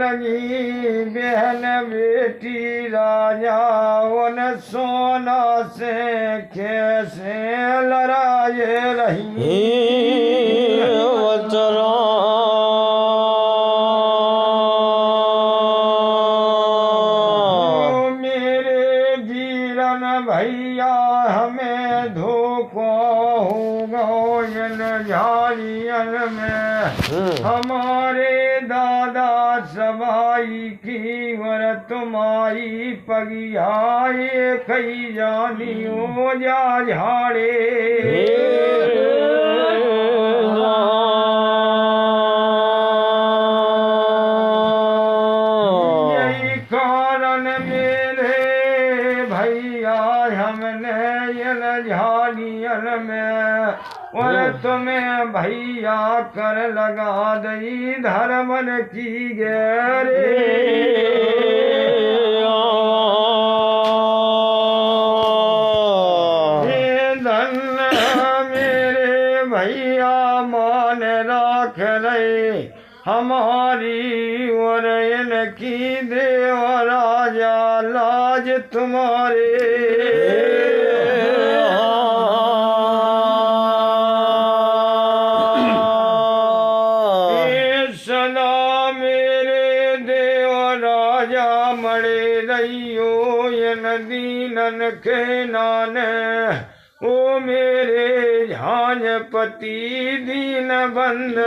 लगी बहन बेटी राजा उन सोना से कैसे लड़ाए रही मेरे वीरन भैया हमें धोखा होगा इन झाड़ियन में हमारे दादा सवाई की वर तुम्हारी पगियाए कई जानियो जा झाड़े यही कारण मेरे भैया हमने इन झाड़ियन में और तुम्हें भैया कर लगा दई धर्मन की गेरे मेरे भैया मान राख रहे हमारी और इनकी देव राजा लाज तुम्हारे मरे रहियो इन दीनन के नाने ओ मेरे झांझपति दीन बंद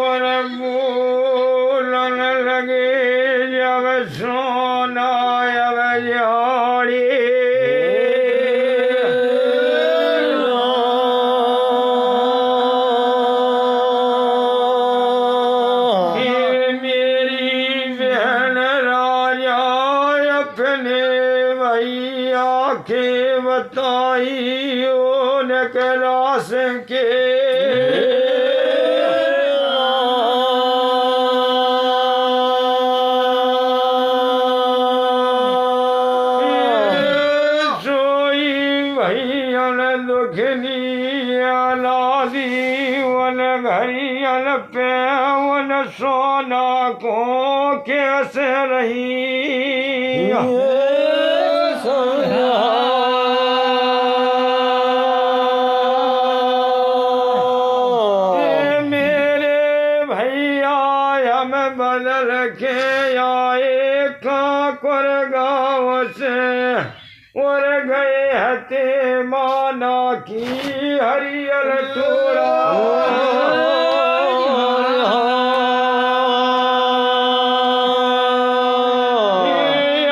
और बोलन लगे जब सोना अब झाड़ी के बताई क्लास के सोई भैयन दुखनी लादी वन घरियन पे वन सोना को कैसे रही बदल के आए काकुर गाँव से और गए हते माना की हरियल टोला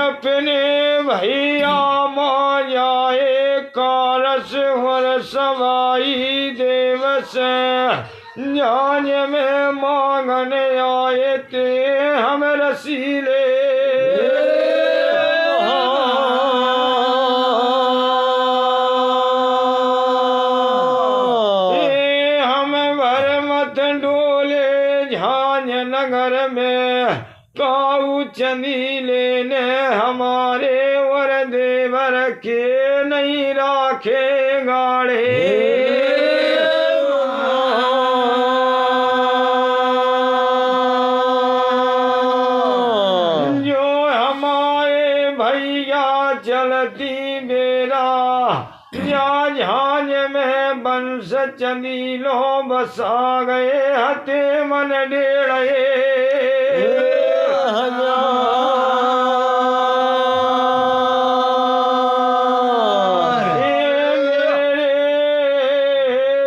अपने भैया माँ जाए कारस और सवाई देव से जान में मांगने आए थे हम रसीले हम भर मत डोले झांझ नगर में काऊ चंदी लेने हमारे वर देवर के नहीं राखे गाड़े चलती बेरा या झांझ में बंश चंदीलो बसा गए हते मन डेढ़े मेरे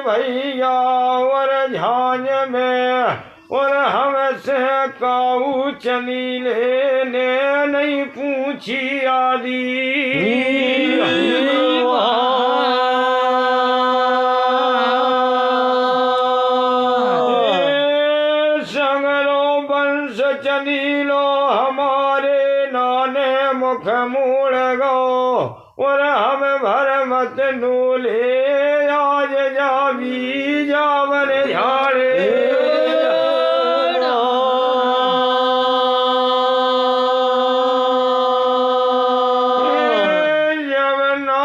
भैया और झांझ में और हमसे काऊ चंदीले ने नहीं पूछी आदि चनीलो हमारे नाने मुख मोड़ गो और हम भर मत डोले आज जावी जावन झाड़े जब ना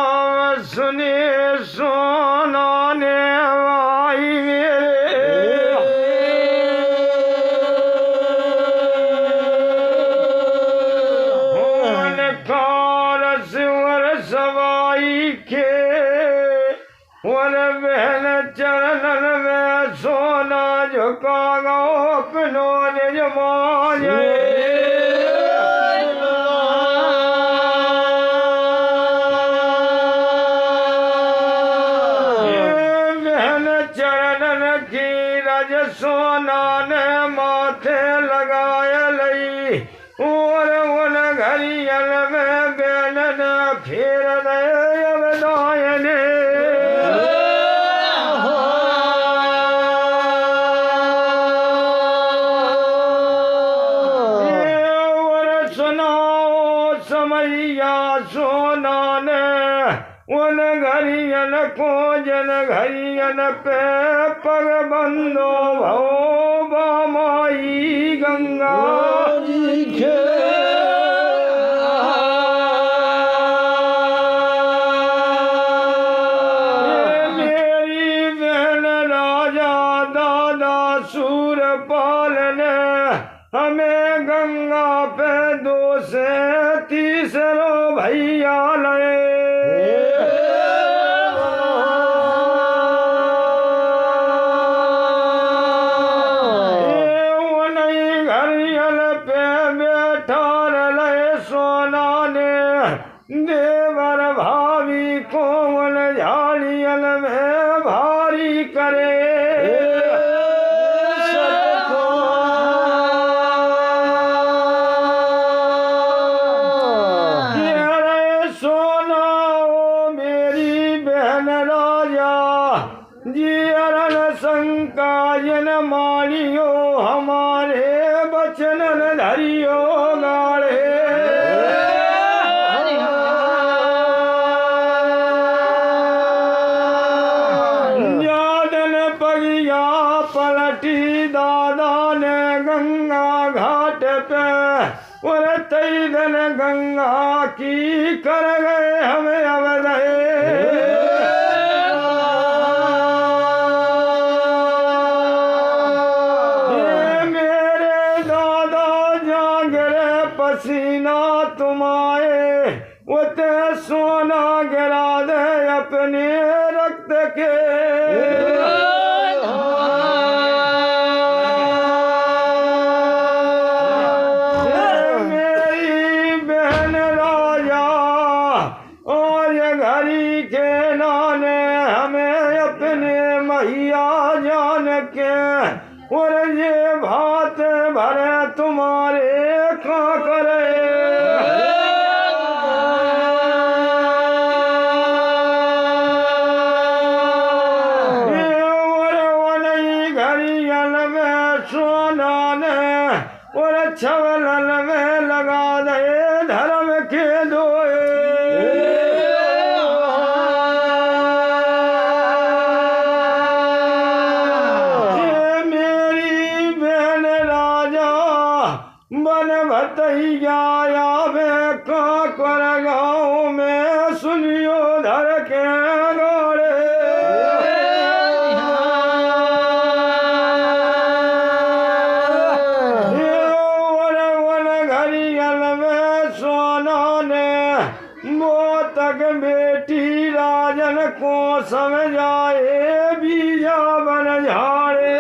सवाई के और बहन चरणन में सोना झुका गो अपनो निज मांझे सोना ने माथे लगाया लई और उन घरियल में बेलन फिर अवदायने और सुनाओ समैया सोना ने उन घरियन को जन घरियन पे पग बंदो भो बामाई गंगा जी के मेरी बहन राजा दादा सूरपाल ने हमें गंगा पे 2 से 3 भैया लए देवर भावी कोमल झाड़ियल में भारी करे सोना ओ मेरी बहन राजा जी अरण संकायन मारियो हमारे बचन धरियो गाड़े पलटी दादा ने गंगा घाट पे और तैदन गंगा की कर गए हमें अब मेरे दादा जागरे पसीना तुम्हारे उते सोना गिरा दे अपने रक्त के जान के और ये भात भरे तुम्हारे का करे घरियल में सोना ने और छवलन में लगा दे धर्म के दोए बन भतैया आवे काकर गाँव में सुनियो धर के गोड़े घरियल में सोना ने वो तक बेटी राजन को समझाए बीजा बन झाड़े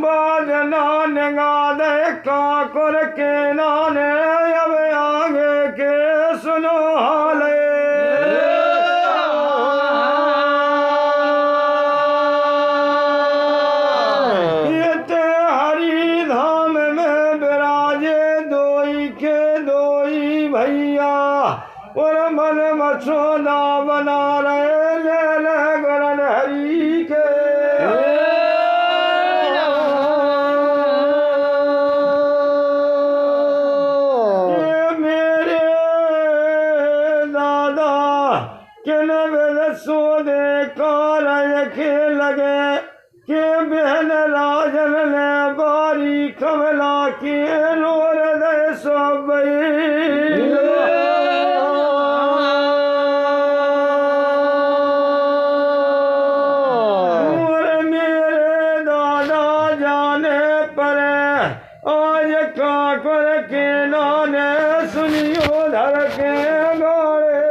बादनान गादे काकुर के नाने अब आगे के सुनो हाले ये ते हरि धाम में विराजे दोई के दोई भैया और मन मसोदा बना रहे ले गरन हरि के सोदे कार के लगे के बहन राजन ने बारी कमला के नोर दे सब मेरे काकर के नाने सुनियो धर के गाड़े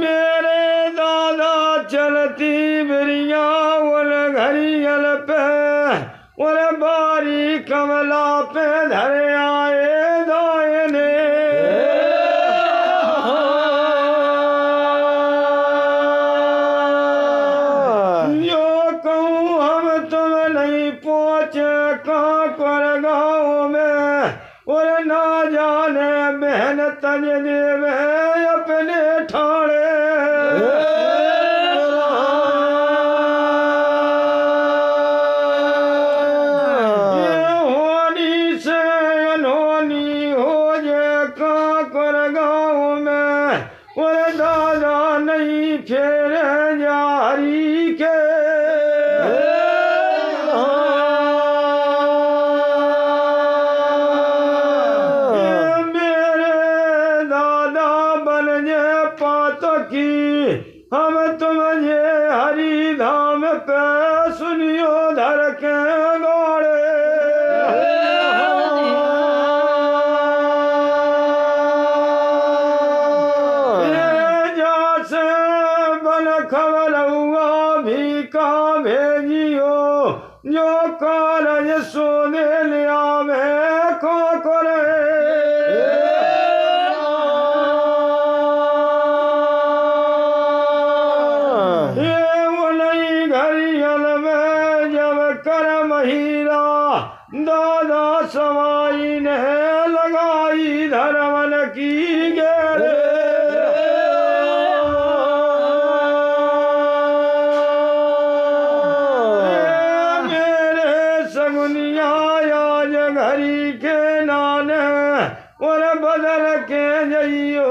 मेरे दादा चलती बिरिया उल घरियल पे और बारी कमला पे धर आए दायने काकर गाँव में और ना जाने बहन तज देव अपने ठाणे ये होनी से अनहोनी हो जे काकर गाँव में और दादा नहीं फेर जारी के हम तुमझे हरि धाम पे सुनियो धर के गाड़े जैसे बन खबर हुआ भी का भेजियो जो कारज सोने लिया में को करे दादा सवाई ने लगाई धर्मन की गेरे मेरे सगुनिया आज घरी के नाने और बदल के जइयो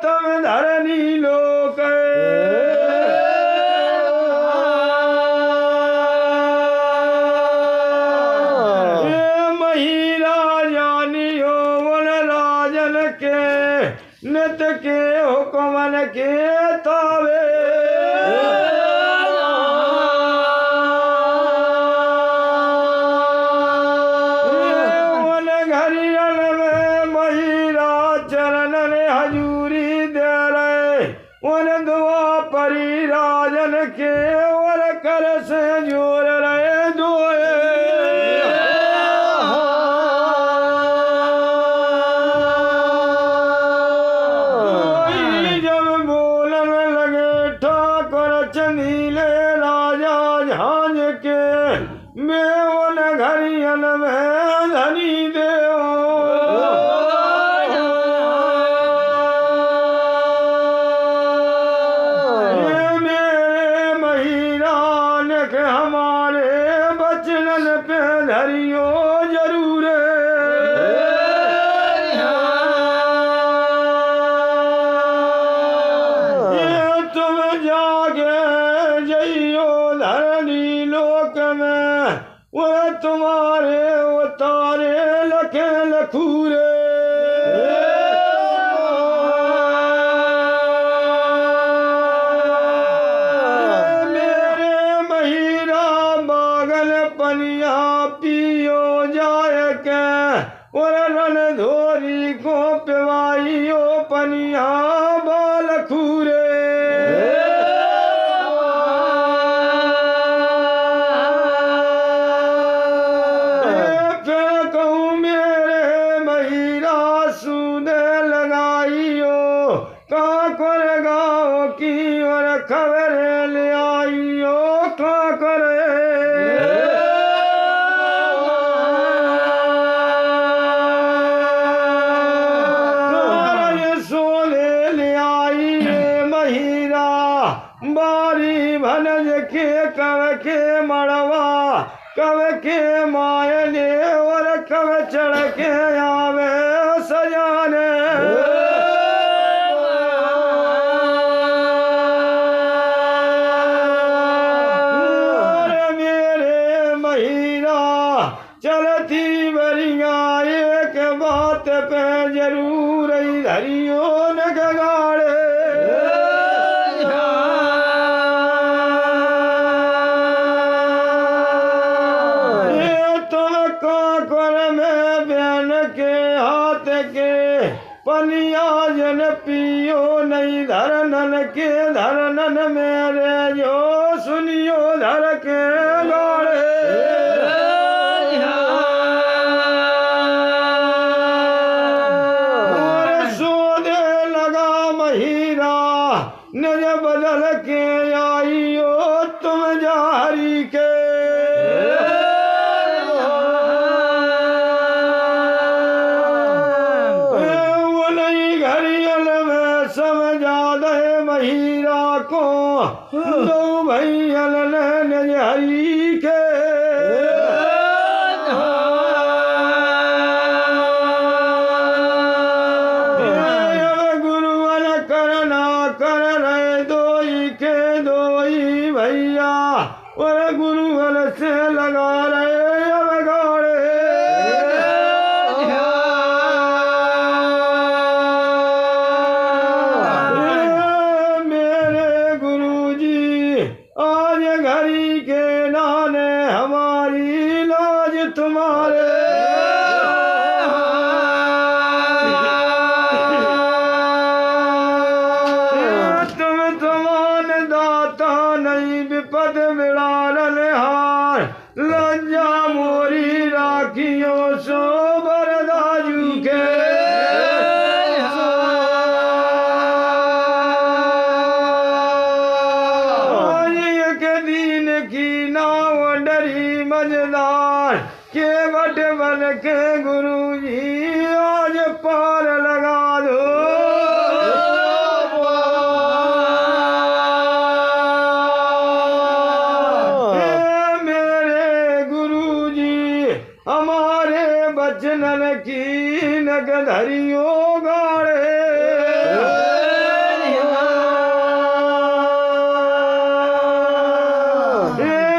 तब धरनी लोक नित के हुक्मन के तावे वन घरियल में महिरा चरण हजूरी दे रहे वन दुआ परी राजन के और कर से जोड़ रहे दोए चंदीले राजा झांझ के मेवन घरियल में धनी देव मेरे महिरान के हमारे बचनन पे धरियो जरूर वो तुम्हारे उतारे लखे लखूरे मेरे महिरा बागल पनिया पियो जाए के और रन धोरी को पिवाइयो पनिया बाल खूरे काकर गाँव की और खबर ले आइयो काकर सोने ले आई महिरा बारी भनज के कव के मड़वा कव के मायने और कव चढ़ के आवे सजाने चलती बरिया एक बात पे जरूर धरियो न गाड़े भैया जन पियो नहीं धरनन के धरनन मेरे जो सुनियो धर के गाड़े नज बदल के आइयो तुम जारी के वो नहीं घड़ियल में समझा दे महिरा को दो भैयल नज हरी के भैया और गुरु हल से लगा रहे अब गाड़े मेरे गुरुजी आज घड़ी के नाने हमारी लाज तुम्हारे विपद बिड़ारन हार लज्जा मोरी राखियो सो बरदाजू के के दीन की नाव डरी मजदार के बट बन के गुरुजी आज पार लगा दो हमारे बचनन की नगधरियो गाड़े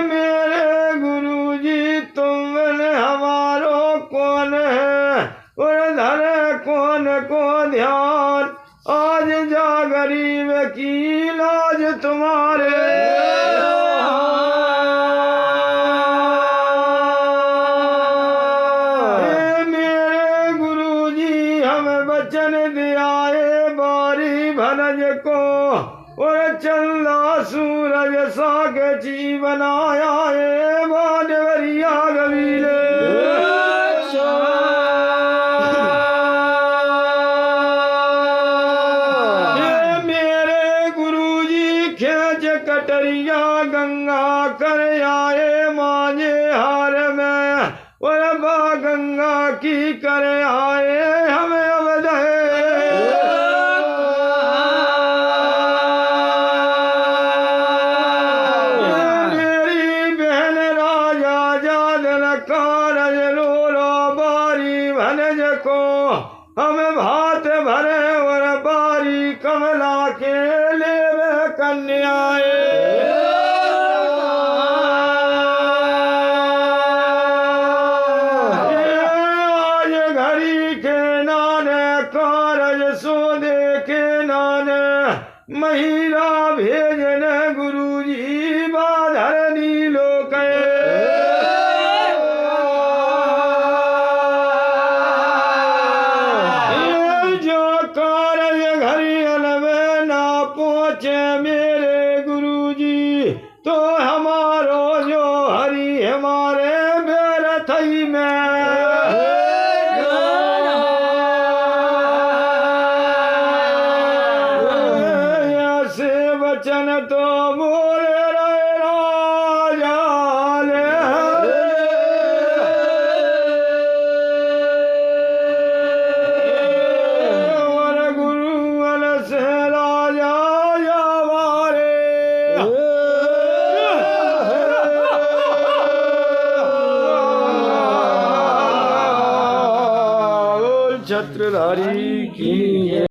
मेरे गुरुजी तुमने हमारो कौन है और धरे कौन को ध्यान आज जा गरीब की लाज तुम्हारे वचन दियाए बारी भनज को और चंदा सूरज साग ची बनाया है बाडवरिया गवीले मेरे गुरुजी खेच कटरिया गंगा कर आए मांझे हार में और बा गंगा की कर आए हमें मेरी बहन राजा जादन कारज रोलो बारी भनज को हम भात भरे और बारी कमला के लेवे कन्याए महिला भेजन गुरुजी बाधर नीलो के जो कार्य घड़ियल में ना पहुँचे मेरे गुरुजी तो हमारो जो हरि हमारे बेरथई में वचन तो मोरे राजा और गुरु अल से राजा यावारे छत्रधारी की